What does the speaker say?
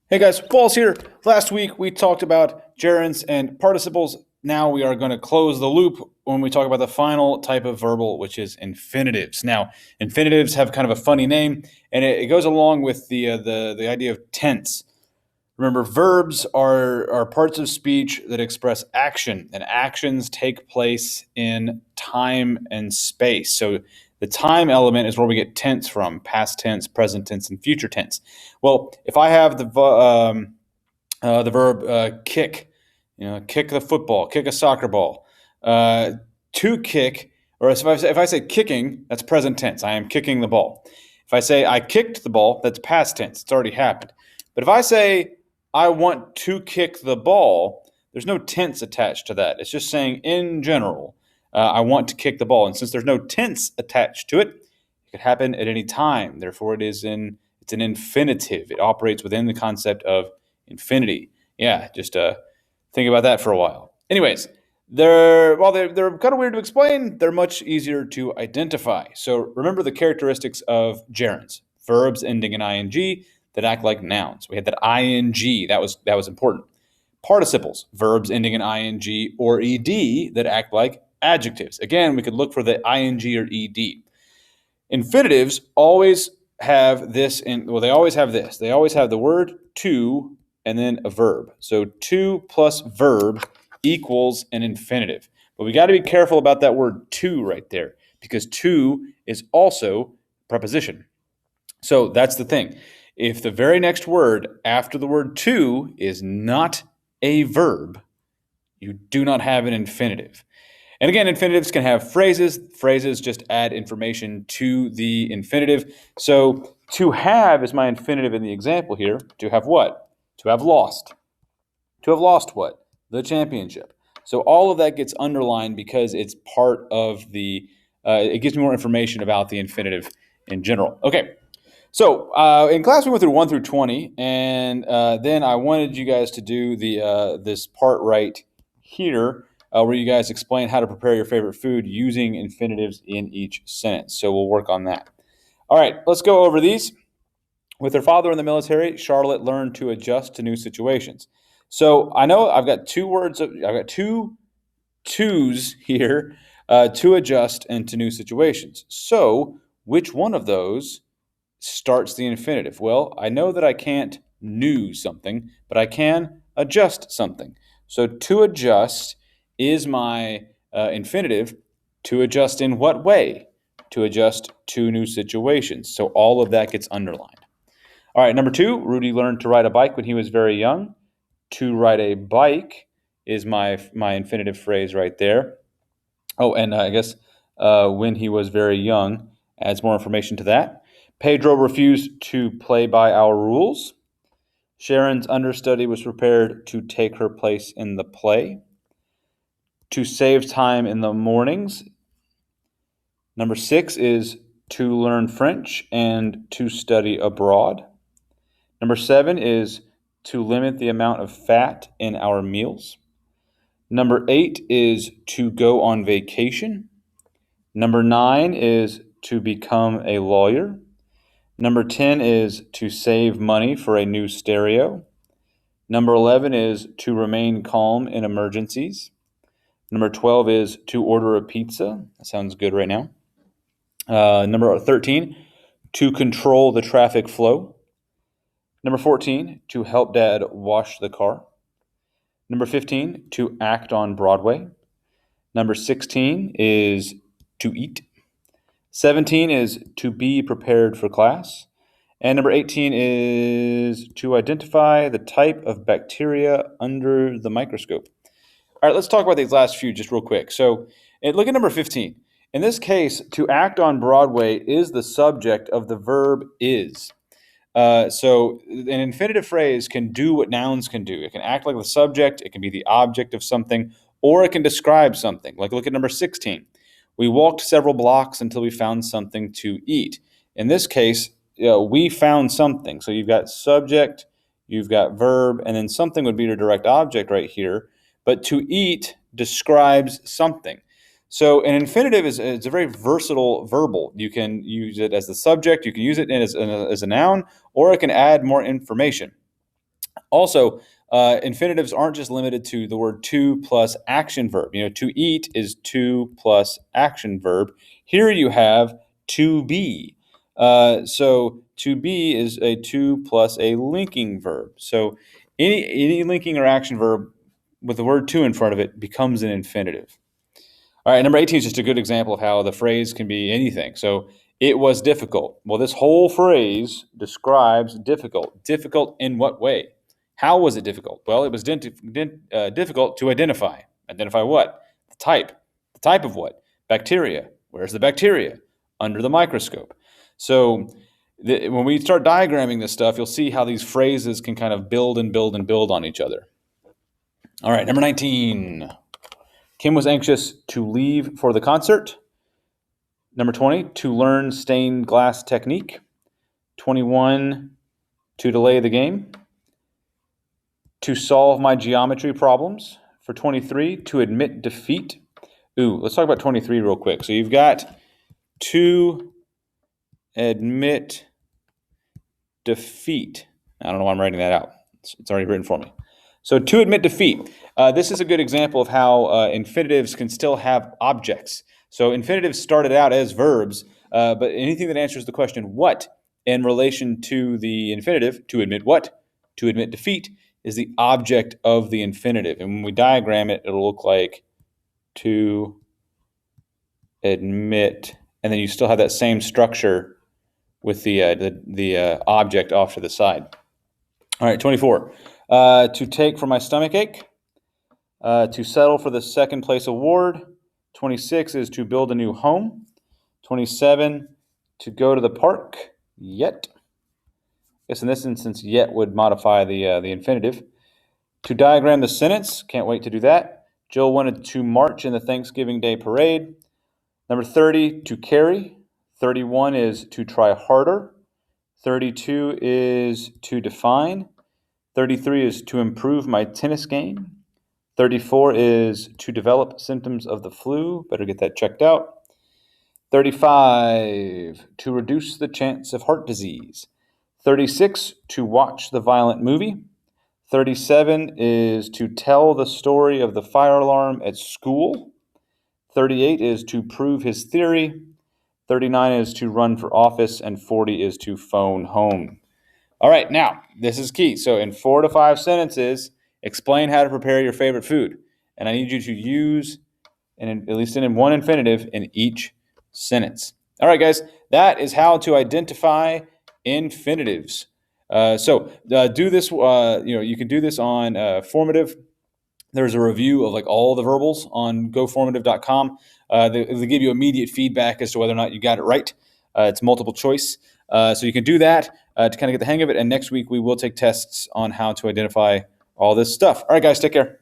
Hey guys, Paul's here. Last week we talked about gerunds and participles. Now we are going to close the loop when we talk about the final type of verbal, which is infinitives. Now, infinitives have kind of a funny name, and it goes along with the idea of tense. Remember, verbs are parts of speech that express action, and actions take place in time and space. So the time element is where we get tense from: past tense, present tense, and future tense. Well, if I have the verb kick, kick the football, kick a soccer ball, to kick, or if I say kicking, that's present tense. I am kicking the ball. If I say I kicked the ball, that's past tense. It's already happened. But if I say I want to kick the ball, there's no tense attached to that. It's just saying in general, I want to kick the ball. And since there's no tense attached to it, it could happen at any time. Therefore, it's an infinitive. It operates within the concept of infinity. Yeah, just think about that for a while. Anyways, they're kind of weird to explain, they're much easier to identify. So remember the characteristics of gerunds: verbs ending in ing that act like nouns. We had that ing, that was important. Participles, verbs ending in ing or ed that act like adjectives. Again, we could look for the ing or ed. Infinitives always have this they always have this. They always have the word to and then a verb. So to plus verb equals an infinitive. But we got to be careful about that word to right there, because to is also preposition. So that's the thing. If the very next word after the word to is not a verb, you do not have an infinitive. And again, infinitives can have phrases. Phrases just add information to the infinitive. So to have is my infinitive in the example here. To have what? To have lost. To have lost what? The championship. So all of that gets underlined because it's part of it gives me more information about the infinitive in general. Okay. So in class we went through 1 through 20, and then I wanted you guys to do this part right here, where you guys explain how to prepare your favorite food using infinitives in each sentence. So we'll work on that. All right, let's go over these. With her father in the military, Charlotte learned to adjust to new situations. So I know I've got I've got two twos here, to adjust and to new situations. So which one of those starts the infinitive? Well, I know that I can't new something, but I can adjust something. So to adjust is my infinitive. To adjust in what way? To adjust to new situations. So all of that gets underlined. All right, number 2, Rudy learned to ride a bike when he was very young. To ride a bike is my infinitive phrase right there. Oh, and I guess when he was very young adds more information to that. Pedro refused to play by our rules. Sharon's understudy was prepared to take her place in the play. To save time in the mornings. Number 6 is to learn French and to study abroad. Number 7 is to limit the amount of fat in our meals. Number 8 is to go on vacation. Number 9 is to become a lawyer. Number 10 is to save money for a new stereo. Number 11 is to remain calm in emergencies. Number 12 is to order a pizza. That sounds good right now. Number 13, to control the traffic flow. Number 14, to help Dad wash the car. Number 15, to act on Broadway. Number 16 is to eat. 17 is to be prepared for class. And number 18 is to identify the type of bacteria under the microscope. All right, let's talk about these last few just real quick. So look at number 15. In this case, to act on Broadway is the subject of the verb is. So an infinitive phrase can do what nouns can do. It can act like the subject, it can be the object of something, or it can describe something. Like look at number 16. We walked several blocks until we found something to eat. In this case, we found something. So you've got subject, you've got verb, and then something would be your direct object right here. But to eat describes something. So an infinitive is a very versatile verbal. You can use it as the subject, you can use it as a noun, or it can add more information. Also, infinitives aren't just limited to the word to plus action verb. To eat is to plus action verb. Here you have to be. So to be is a to plus a linking verb. So any linking or action verb with the word to in front of it becomes an infinitive. All right, number 18 is just a good example of how the phrase can be anything. So it was difficult. Well, this whole phrase describes difficult. Difficult in what way? How was it difficult? Well, it was difficult to identify. Identify what? The type. The type of what? Bacteria. Where's the bacteria? Under the microscope. So when we start diagramming this stuff, you'll see how these phrases can kind of build and build and build on each other. All right, number 19. Kim was anxious to leave for the concert. Number 20, to learn stained glass technique. 21, to delay the game. To solve my geometry problems. For 23, to admit defeat. Ooh, let's talk about 23 real quick. So you've got to admit defeat. I don't know why I'm writing that out. It's already written for me. So to admit defeat. This is a good example of how infinitives can still have objects. So infinitives started out as verbs, but anything that answers the question what in relation to the infinitive, to admit what, to admit defeat, is the object of the infinitive. And when we diagram it, it'll look like to admit, and then you still have that same structure with the object off to the side. All right, 24. To take for my stomach ache. To settle for the second place award. 26 is to build a new home. 27, to go to the park. Yet. I guess in this instance, yet would modify the infinitive. To diagram the sentence. Can't wait to do that. Jill wanted to march in the Thanksgiving Day parade. Number 30, to carry. 31 is to try harder. 32 is to define. 33 is to improve my tennis game. 34 is to develop symptoms of the flu. Better get that checked out. 35, to reduce the chance of heart disease. 36, to watch the violent movie. 37 is to tell the story of the fire alarm at school. 38 is to prove his theory. 39 is to run for office. And 40 is to phone home. All right, now, this is key. So in 4 to 5 sentences, explain how to prepare your favorite food. And I need you to use, at least in one infinitive, in each sentence. All right, guys, that is how to identify infinitives. Do this, you can do this on Formative. There's a review of like all the verbals on goformative.com. They give you immediate feedback as to whether or not you got it right. It's multiple choice. So you can do that to kind of get the hang of it. And next week we will take tests on how to identify all this stuff. All right, guys, take care.